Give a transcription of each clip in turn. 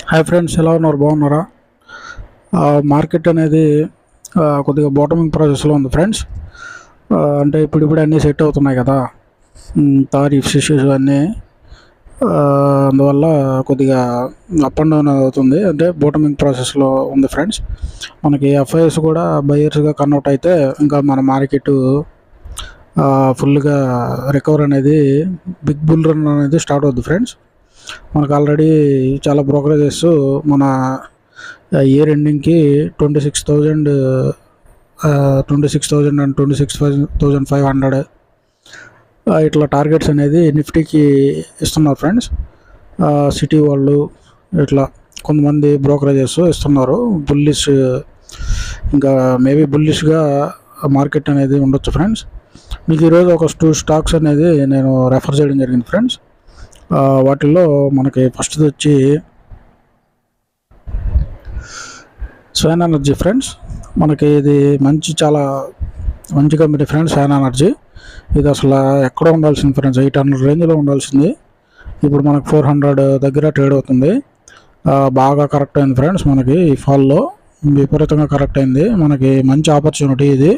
Hi friends, ఎలా ఉన్నారు? బాగున్నారా? మార్కెట్ అనేది కొద్దిగా బాటమింగ్ ప్రాసెస్లో ఉంది ఫ్రెండ్స్. అంటే ఇప్పుడు అన్నీ సెట్ అవుతున్నాయి కదా, టారిఫ్స్ ఇష్యూస్ అన్నీ. అందువల్ల కొద్దిగా అప్ అండ్ డౌన్ అవుతుంది, అంటే బాటమింగ్ ప్రాసెస్లో ఉంది ఫ్రెండ్స్. మనకి ఎఫ్ఐఎస్ కూడా బయర్స్గా కన్వర్ట్ అయితే ఇంకా మన మార్కెట్ ఫుల్గా రికవర్ అనేది, బిగ్ బుల్ రన్ అనేది స్టార్ట్ అవుద్ది ఫ్రెండ్స్. మనకు ఆల్రెడీ చాలా బ్రోకరేజెస్ మన ఇయర్ ఎండింగ్కి 26,000 అండ్ 26,500 ఇట్లా టార్గెట్స్ అనేది నిఫ్టీకి ఇస్తున్నారు ఫ్రెండ్స్. సిటీ వాళ్ళు ఇట్లా కొంతమంది బ్రోకరేజెస్ ఇస్తున్నారు. బుల్లిష్, ఇంకా మేబీ బుల్లిష్గా మార్కెట్ అనేది ఉండొచ్చు ఫ్రెండ్స్. మీకు ఈరోజు ఒక 2 స్టాక్స్ అనేది నేను రెఫర్ చేయడం జరిగింది ఫ్రెండ్స్. వాటిల్లో మనకి ఫస్ట్ వచ్చి స్వాన్ ఎనర్జీ ఫ్రెండ్స్. మనకి ఇది చాలా మంచి కంపెనీ ఫ్రెండ్స్. స్వాన్ ఎనర్జీ ఇది అసలు ఎక్కడ ఉండాల్సింది ఫ్రెండ్స్, 800 రేంజ్లో ఉండాల్సింది. ఇప్పుడు మనకు 400 దగ్గర ట్రేడ్ అవుతుంది. బాగా కరెక్ట్ అయింది ఫ్రెండ్స్. మనకి ఈ ఫాల్లో విపరీతంగా కరెక్ట్ అయింది. మనకి మంచి ఆపర్చునిటీ ఇది.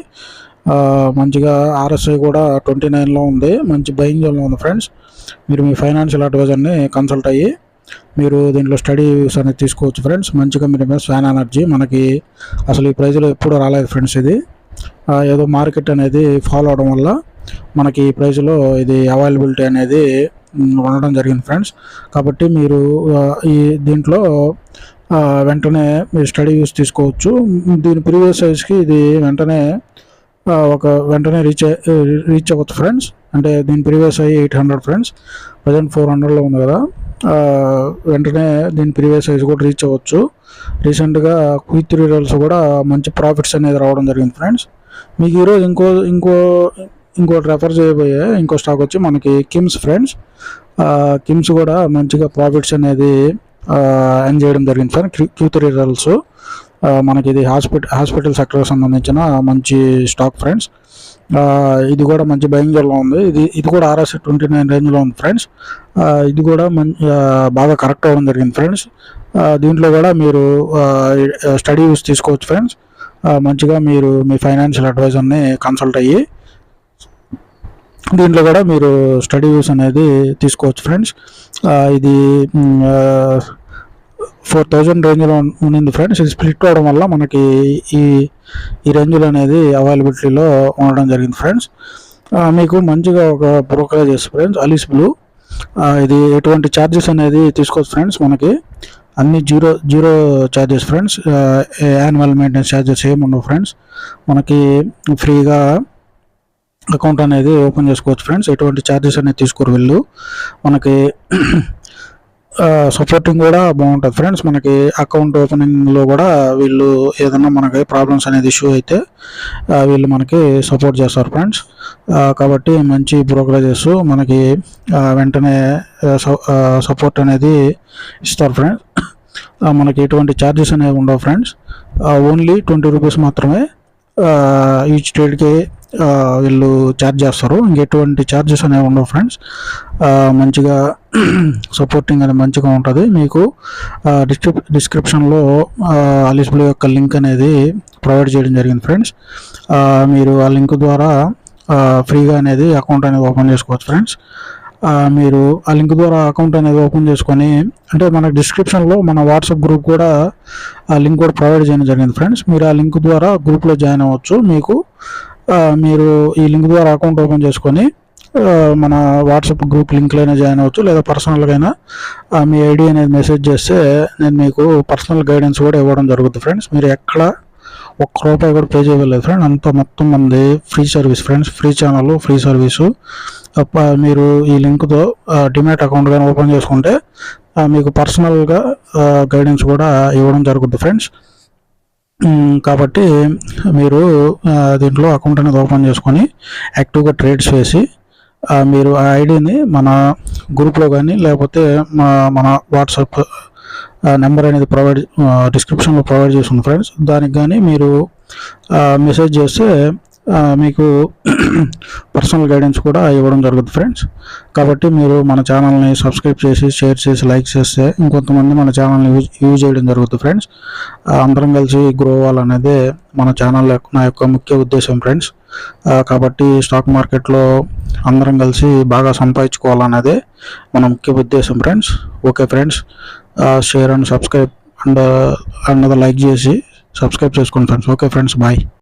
మంచిగా RSI కూడా 29లో ఉంది. మంచి బయింగ్ జోన్లో ఉంది ఫ్రెండ్స్. మీరు మీ ఫైనాన్షియల్ అడ్వైజర్ని కన్సల్ట్ అయ్యి మీరు దీంట్లో స్టడీ వ్యూస్ అనేది తీసుకోవచ్చు ఫ్రెండ్స్. మంచి కంపెనీ మీద స్వాన్ ఎనర్జీ మనకి అసలు ఈ ప్రైజ్లో ఎప్పుడూ రాలేదు ఫ్రెండ్స్. ఇది ఏదో మార్కెట్ అనేది ఫాలో అవడం వల్ల మనకి ఈ ప్రైజ్లో ఇది అవైలబిలిటీ అనేది ఉండడం జరిగింది ఫ్రెండ్స్. కాబట్టి మీరు ఈ దీంట్లో వెంటనే మీరు స్టడీ వ్యూస్ తీసుకోవచ్చు. దీని ప్రీవియస్ సైజ్కి ఇది వెంటనే రీచ్ అవ్వచ్చు ఫ్రెండ్స్. అంటే దీని ప్రీవియస్ అయ్యి 800 ఫ్రెండ్స్, ప్రజెంట్ 400లో ఉంది కదా. వెంటనే దీని ప్రీవియస్ సైజ్ కూడా రీచ్ అవ్వచ్చు. రీసెంట్గా Q3 రిజల్ట్స్ కూడా మంచి ప్రాఫిట్స్ అనేది రావడం జరిగింది ఫ్రెండ్స్. మీకు ఈరోజు ఇంకోటి రెఫర్ చేయబోయే ఇంకో స్టాక్ వచ్చి మనకి కిమ్స్ ఫ్రెండ్స్. కిమ్స్ కూడా మంచిగా ప్రాఫిట్స్ అనేది ఎర్న్ చేయడం జరిగింది ఫ్రెండ్స్. Q3 రిజల్ట్స్ మనకి ఇది హాస్పిటల్ సెక్టర్కి సంబంధించిన మంచి స్టాక్ ఫ్రెండ్స్. ఇది కూడా మంచి బయింగ్ జోన్లో ఉంది. ఇది కూడా RSI 29 రేంజ్లో ఉంది ఫ్రెండ్స్. ఇది కూడా బాగా కరెక్ట్ అవ్వడం జరిగింది ఫ్రెండ్స్. దీంట్లో కూడా మీరు స్టడీ యూస్ తీసుకోవచ్చు ఫ్రెండ్స్. మంచిగా మీరు మీ ఫైనాన్షియల్ అడ్వైజర్ని కన్సల్ట్ అయ్యి దీంట్లో కూడా మీరు స్టడీ యూస్ అనేది తీసుకోవచ్చు ఫ్రెండ్స్. ఇది 4,000 రేంజ్లో ఉంది ఫ్రెండ్స్. ఇది స్ప్లిట్ అవడం వల్ల మనకి ఈ రేంజ్లో అనేది అవైలబిలిటీలో ఉండడం జరిగింది ఫ్రెండ్స్. మీకు మంచిగా ఒక బ్రోకరేజ్ ఫ్రెండ్స్, అలీస్ బ్లూ. ఇది ఎటువంటి ఛార్జెస్ అనేది తీసుకోవచ్చు ఫ్రెండ్స్. మనకి అన్ని zero charges friends. Annual maintenance charges ఏమి ఉండవు ఫ్రెండ్స్. మనకి ఫ్రీగా అకౌంట్ అనేది ఓపెన్ చేసుకోవచ్చు ఫ్రెండ్స్. ఎటువంటి ఛార్జెస్ అనేది తీసుకోరు వీళ్ళు. మనకి సపోర్టింగ్ కూడా బాగుంటుంది ఫ్రెండ్స్. మనకి అకౌంట్ ఓపెనింగ్లో కూడా వీళ్ళు ఏదన్నా మనకి ప్రాబ్లమ్స్ అనేది ఇష్యూ అయితే వీళ్ళు మనకి సపోర్ట్ చేస్తారు ఫ్రెండ్స్. కాబట్టి మంచి బ్రోకరేజెస్ మనకి వెంటనే సపోర్ట్ అనేది ఇస్తారు ఫ్రెండ్స్. మనకి ఎటువంటి ఛార్జెస్ అనేవి ఉండవు ఫ్రెండ్స్. ఓన్లీ 20 రూపీస్ మాత్రమే ఈచ్ ట్రేడ్కి వీళ్ళు ఛార్జ్ చేస్తారు. ఇంకెటువంటి ఛార్జెస్ అనేవి ఉండవు ఫ్రెండ్స్. మంచిగా సపోర్టింగ్ అనేది మంచిగా ఉంటుంది. మీకు డిస్క్రిప్షన్లో అలీస్ బ్లూ యొక్క లింక్ అనేది ప్రొవైడ్ చేయడం జరిగింది ఫ్రెండ్స్. మీరు ఆ లింక్ ద్వారా ఫ్రీగా అనేది అకౌంట్ అనేది ఓపెన్ చేసుకోవచ్చు ఫ్రెండ్స్. మీరు ఆ లింక్ ద్వారా అకౌంట్ అనేది ఓపెన్ చేసుకొని, అంటే మన డిస్క్రిప్షన్లో మన వాట్సాప్ గ్రూప్ కూడా ఆ లింక్ కూడా ప్రొవైడ్ చేయడం జరిగింది ఫ్రెండ్స్. మీరు ఆ లింక్ ద్వారా గ్రూప్లో జాయిన్ అవ్వచ్చు. మీరు ఈ లింక్ ద్వారా అకౌంట్ ఓపెన్ చేసుకొని మన వాట్సాప్ గ్రూప్ లింక్లైనా జాయిన్ అవ్వచ్చు, లేదా పర్సనల్గా అయినా మీ ఐడి అనేది మెసేజ్ చేస్తే నేను మీకు పర్సనల్ గైడెన్స్ కూడా ఇవ్వడం జరుగుతుంది ఫ్రెండ్స్. మీరు ఎక్కడ ₹1 కూడా పే చేయలేదు ఫ్రెండ్. అంతా మొత్తం మంది free service friends. Free channel, free service. మీరు ఈ లింక్తో డిమాట్ అకౌంట్ కానీ ఓపెన్ చేసుకుంటే మీకు పర్సనల్గా గైడెన్స్ కూడా ఇవ్వడం జరుగుతుంది ఫ్రెండ్స్. కాబట్టి మీరు దీంట్లో అకౌంట్ అనేది ఓపెన్ చేసుకొని యాక్టివ్గా ట్రేడ్స్ వేసి మీరు ఆ ఐడిని మన గ్రూప్లో కానీ లేకపోతే మన వాట్సాప్ నెంబర్ అనేది డిస్క్రిప్షన్లో ప్రొవైడ్ చేస్తుంది ఫ్రెండ్స్. దానికి కానీ మీరు మెసేజ్ చేస్తే మీకు పర్సనల్ గైడెన్స్ కూడా ఇవ్వడం జరుగుతుంది ఫ్రెండ్స్. కాబట్టి మీరు మన ఛానల్ని సబ్స్క్రైబ్ చేసి షేర్ చేసి లైక్ చేస్తే ఇంకొంతమంది మన ఛానల్ని యూజ్ చేయడం జరుగుతుంది ఫ్రెండ్స్. అందరం కలిసి గ్రో అవ్వాలనేదే మన ఛానల్ నా యొక్క ముఖ్య ఉద్దేశం ఫ్రెండ్స్. కాబట్టి స్టాక్ మార్కెట్లో అందరం కలిసి బాగా సంపాదించుకోవాలనేదే మన ముఖ్య ఉద్దేశం friends. Okay friends, share and subscribe and like చేసి సబ్స్క్రైబ్ చేసుకోండి ఫ్రెండ్స్. Okay friends, bye.